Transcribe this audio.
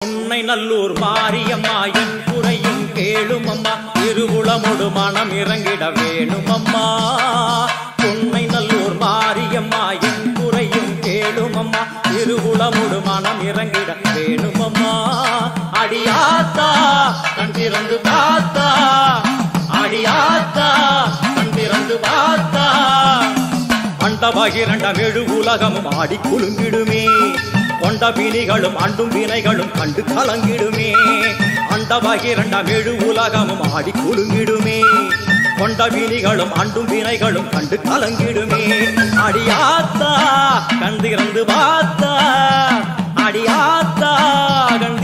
உன்னை நல்லூர் மாரியம்மா என் குறையும் கேளும் அம்மா இருகுளமொடு மனம் இறங்கிட வேணும் அம்மா. உன்னை நல்லூர் மாரியம்மா என் குறையும் கேளும் அம்மா இருகுளமொடு மனம் இறங்கிட வேணும் அம்மா. அடியாத்தா கண் திறந்து பார்த்தா, அடியாத்தா கண் திறந்து பார்த்தா, அண்டபகிரண்டம் எழு உலகமும் ஆடி குலுங்கிடுமே. கொண்ட வினிகளும் அண்டும் வினைகளும் கண்டு கலங்கிடுமே. அண்டபகிரண்டம் எழு உலகமும் ஆடி குலுங்கிடுமே. கொண்ட வினிகளும் அண்டும் வினைகளும் கண்டு கலங்கிடுமே. அடியாத்தா கண் திறந்து பார்த்தா, அடியாத்தா கண்